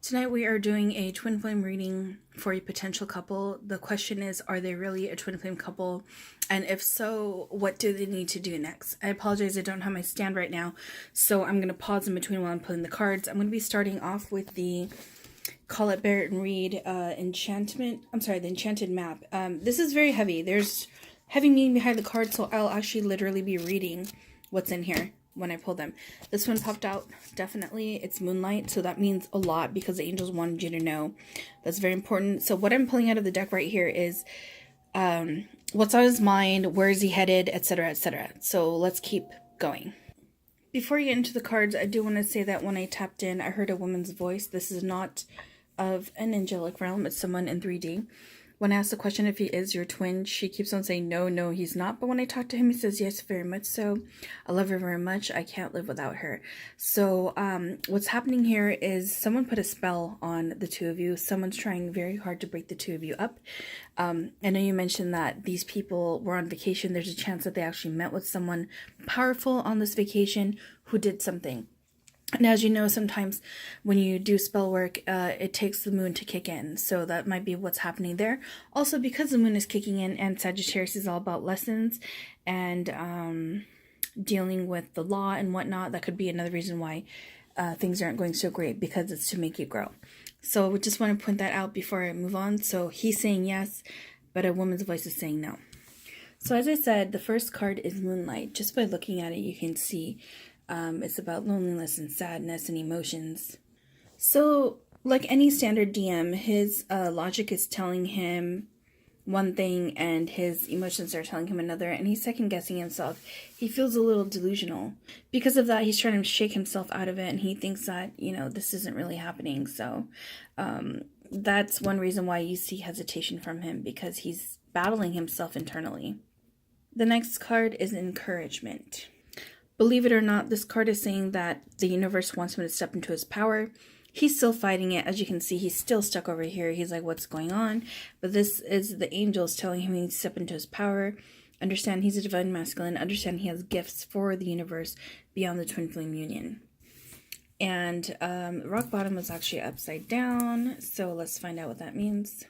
Tonight we are doing a twin flame reading for a potential couple. The question is, are they really a twin flame couple? And if so, what do they need to do next? I apologize, I don't have my stand right now, so I'm going to pause in between while I'm pulling the cards. I'm going to be starting off with the Call It, Bear It, and Read the Enchanted Map. This is very heavy. There's heavy meaning behind the card, so I'll actually literally be reading what's in here when I pull them. This one popped out, definitely. It's moonlight, so that means a lot because the angels wanted you to know. That's very important. So what I'm pulling out of the deck right here is what's on his mind, where is he headed, etc., etc. So let's keep going. Before you get into the cards, I do want to say that when I tapped in, I heard a woman's voice. This is not of an angelic realm. It's someone in 3D. When I asked the question if he is your twin, she keeps on saying, no, he's not. But when I talk to him, he says, yes, very much so. I love her very much. I can't live without her. So what's happening here is someone put a spell on the two of you. Someone's trying very hard to break the two of you up. I know you mentioned that these people were on vacation. There's a chance that they actually met with someone powerful on this vacation who did something. And as you know, sometimes when you do spell work, it takes the moon to kick in. So that might be what's happening there. Also, because the moon is kicking in and Sagittarius is all about lessons and dealing with the law and whatnot, that could be another reason why things aren't going so great, because it's to make you grow. So we just want to point that out before I move on. So he's saying yes, but a woman's voice is saying no. So as I said, the first card is Moonlight. Just by looking at it, you can see it's about loneliness and sadness and emotions. So, like any standard DM, his logic is telling him one thing and his emotions are telling him another, and he's second-guessing himself. He feels a little delusional. Because of that, he's trying to shake himself out of it, and he thinks that, this isn't really happening. So, that's one reason why you see hesitation from him, because he's battling himself internally. The next card is Encouragement. Believe it or not, this card is saying that the universe wants him to step into his power. He's still fighting it. As you can see, he's still stuck over here. He's like, what's going on? But this is the angels telling him he needs to step into his power. Understand he's a divine masculine. Understand he has gifts for the universe beyond the twin flame union. And rock bottom is actually upside down. So let's find out what that means.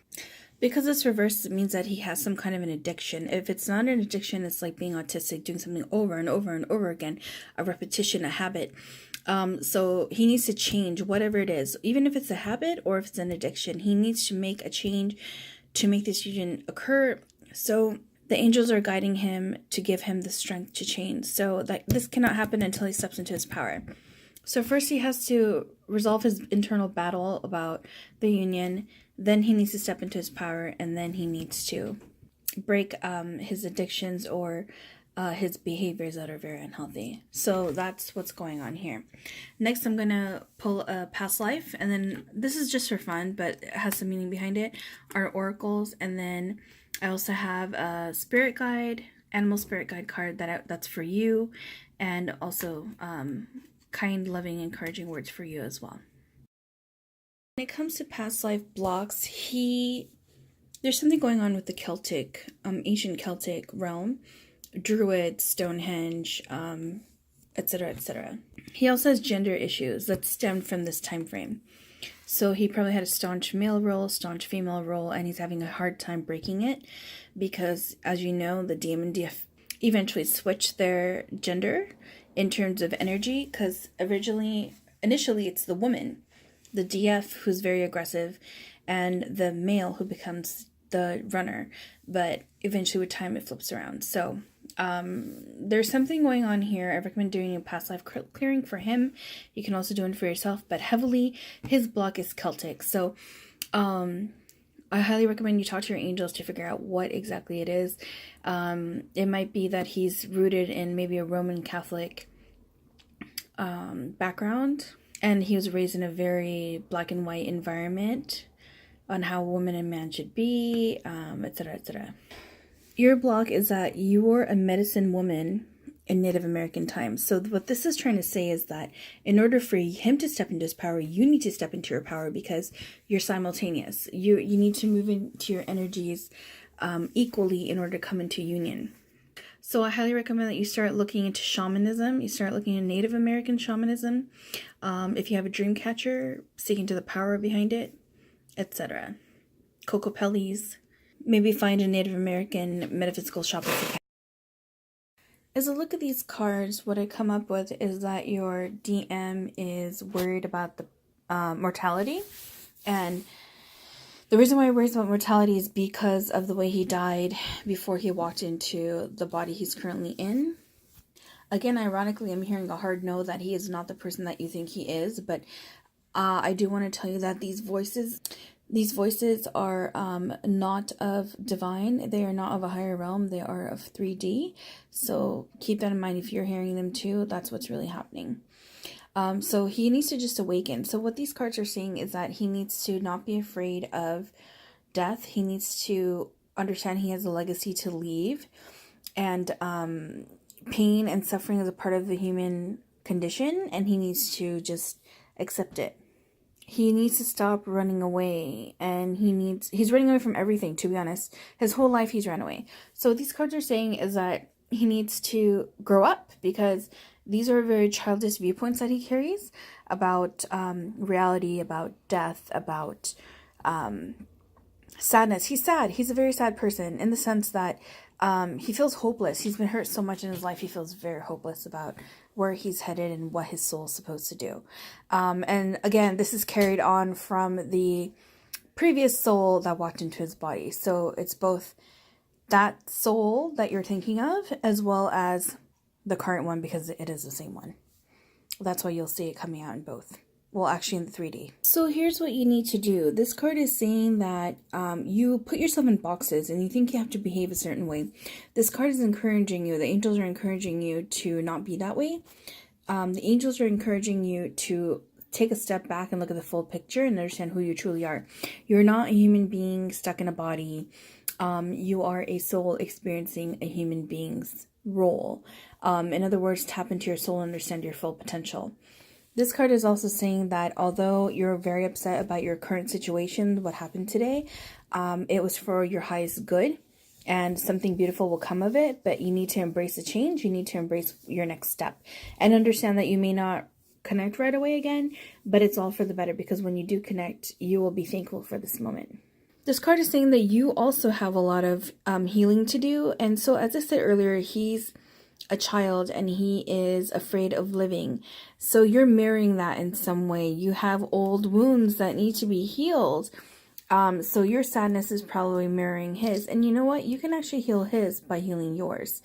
Because it's reversed, it means that he has some kind of an addiction. If it's not an addiction, it's like being autistic, doing something over and over and over again, a repetition, a habit. So he needs to change whatever it is, even if it's a habit or if it's an addiction. He needs to make a change to make this union occur. So the angels are guiding him to give him the strength to change. So that this cannot happen until he steps into his power. So first he has to resolve his internal battle about the union. Then he needs to step into his power, and then he needs to break his addictions or his behaviors that are very unhealthy. So that's what's going on here. Next, I'm going to pull a past life, and then this is just for fun, but it has some meaning behind it, our oracles, and then I also have a spirit guide, animal spirit guide card that's for you, and also kind, loving, encouraging words for you as well. When it comes to past life blocks, there's something going on with the Celtic, ancient Celtic realm, Druid, Stonehenge, etc., etc. He also has gender issues that stem from this time frame. So he probably had a staunch male role, staunch female role, and he's having a hard time breaking it because, as you know, the DM and DF eventually switched their gender in terms of energy, because initially it's the woman, the DF, who's very aggressive, and the male who becomes the runner, but eventually with time it flips around. So there's something going on here. I recommend doing a past life clearing for him. You can also do it for yourself, but heavily his block is Celtic. So I highly recommend you talk to your angels to figure out what exactly it is. It might be that he's rooted in maybe a Roman Catholic background, and he was raised in a very black and white environment on how woman and man should be, etc., etc. Your block is that you're a medicine woman in Native American times. So what this is trying to say is that in order for him to step into his power, you need to step into your power because you're simultaneous. You need to move into your energies equally in order to come into union. So I highly recommend that you start looking into shamanism. You start looking into Native American shamanism. If you have a dream catcher, seek into the power behind it, etc. Coco Pellies. Maybe find a Native American metaphysical shop if you can. As I look at these cards, what I come up with is that your DM is worried about the mortality. And the reason why he worries about mortality is because of the way he died before he walked into the body he's currently in. Again, ironically, I'm hearing a hard no that he is not the person that you think he is, but I do want to tell you that these voices are not of divine. They are not of a higher realm. They are of 3D. So keep that in mind if you're hearing them too. That's what's really happening. So he needs to just awaken. So what these cards are saying is that he needs to not be afraid of death. He needs to understand he has a legacy to leave. And pain and suffering is a part of the human condition. And he needs to just accept it. He needs to stop running away. And he's running away from everything, to be honest. His whole life he's run away. So what these cards are saying is that he needs to grow up, because these are very childish viewpoints that he carries about reality, about death, about sadness. He's sad. He's a very sad person in the sense that he feels hopeless. He's been hurt so much in his life. He feels very hopeless about where he's headed and what his soul's supposed to do. And again, this is carried on from the previous soul that walked into his body. So it's both that soul that you're thinking of as well as the current one, because it is the same one. That's why you'll see it coming out in both. Well, actually in the 3D. So here's what you need to do. This card is saying that you put yourself in boxes and you think you have to behave a certain way. This card is encouraging you. The angels are encouraging you to not be that way. The angels are encouraging you to take a step back and look at the full picture and understand who you truly are. You're not a human being stuck in a body. You are a soul experiencing a human being's role. In other words, tap into your soul and understand your full potential. This card is also saying that although you're very upset about your current situation, what happened today, it was for your highest good and something beautiful will come of it, but you need to embrace the change. You need to embrace your next step and understand that you may not connect right away again, but it's all for the better, because when you do connect, you will be thankful for this moment. This card is saying that you also have a lot of healing to do. And so as I said earlier, he's a child and he is afraid of living. So you're mirroring that in some way. You have old wounds that need to be healed. So your sadness is probably mirroring his. And you know what? You can actually heal his by healing yours.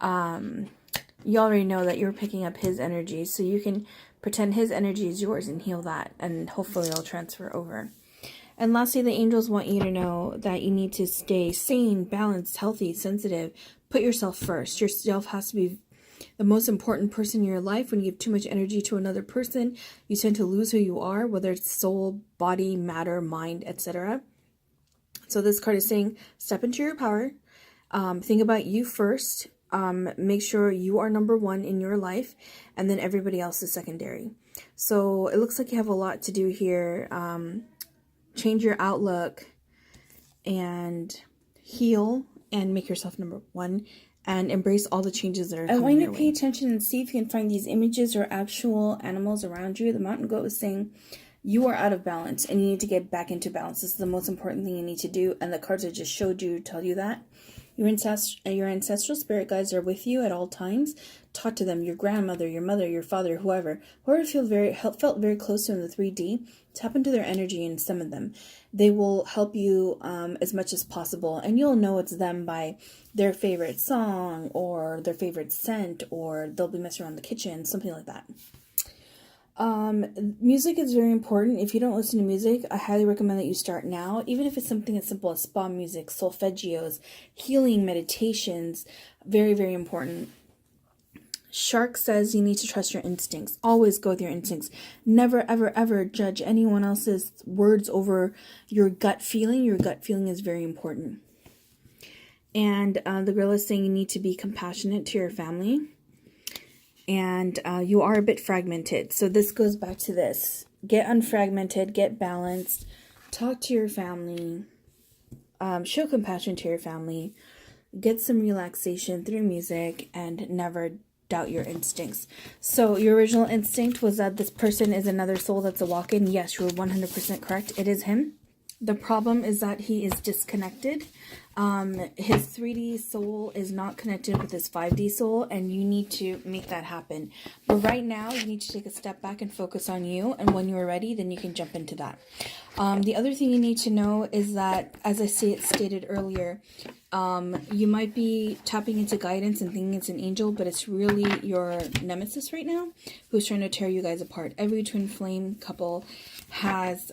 You already know that you're picking up his energy. So you can pretend his energy is yours and heal that. And hopefully it'll transfer over. And lastly, the angels want you to know that you need to stay sane, balanced, healthy, sensitive. Put yourself first. Yourself has to be the most important person in your life. When you give too much energy to another person, you tend to lose who you are, whether it's soul, body, matter, mind, etc. So this card is saying, step into your power. Think about you first. Make sure you are number one in your life, and then everybody else is secondary. So it looks like you have a lot to do here. Change your outlook and heal and make yourself number one and embrace all the changes that are coming your way. I want you to pay attention and see if you can find these images or actual animals around you. The mountain goat is saying you are out of balance and you need to get back into balance. This is the most important thing you need to do, and the cards I just showed you tell you that. Your ancestral spirit guides are with you at all times. Talk to them, your grandmother, your mother, your father, whoever felt very close to in the 3D. Tap into their energy and summon them. They will help you as much as possible, and you'll know it's them by their favorite song or their favorite scent, or they'll be messing around the kitchen, something like that. Music is very important. If you don't listen to music, I highly recommend that you start now, even if it's something as simple as spa music, solfeggios, healing meditations. Very, very important. Shark says you need to trust your instincts. Always go with your instincts. Never, ever, ever judge anyone else's words over your gut feeling. Your gut feeling is very important. And the gorilla is saying you need to be compassionate to your family. And you are a bit fragmented. So this goes back to this. Get unfragmented, get balanced, talk to your family, show compassion to your family, get some relaxation through music, and never doubt your instincts. So your original instinct was that this person is another soul that's a walk-in. Yes, you're 100% correct. It is him. The problem is that he is disconnected. His 3D soul is not connected with his 5D soul, and you need to make that happen. But right now, you need to take a step back and focus on you, and when you are ready, then you can jump into that. The other thing you need to know is that, as I stated earlier, you might be tapping into guidance and thinking it's an angel, but it's really your nemesis right now who's trying to tear you guys apart. Every twin flame couple has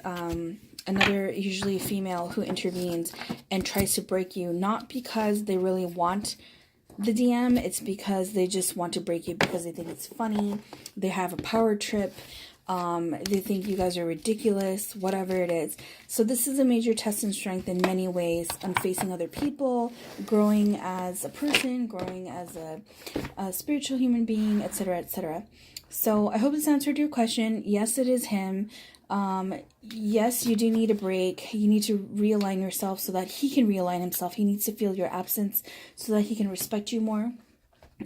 another, usually a female, who intervenes and tries to break you, not because they really want the DM, it's because they just want to break you because they think it's funny, they have a power trip, they think you guys are ridiculous, whatever it is. So this is a major test in strength in many ways, on facing other people, growing as a person, growing as a spiritual human being, etc., etc. So I hope this answered your question. Yes, it is him. Yes, you do need a break. You need to realign yourself so that he can realign himself. He needs to feel your absence so that he can respect you more.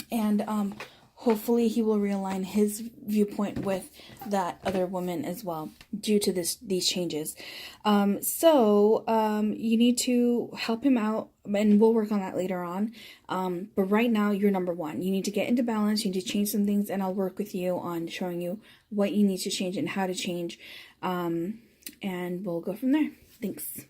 And hopefully he will realign his viewpoint with that other woman as well due to these changes. You need to help him out, and we'll work on that later on. But right now, you're number one. You need to get into balance. You need to change some things, and I'll work with you on showing you what you need to change and how to change. And we'll go from there. Thanks.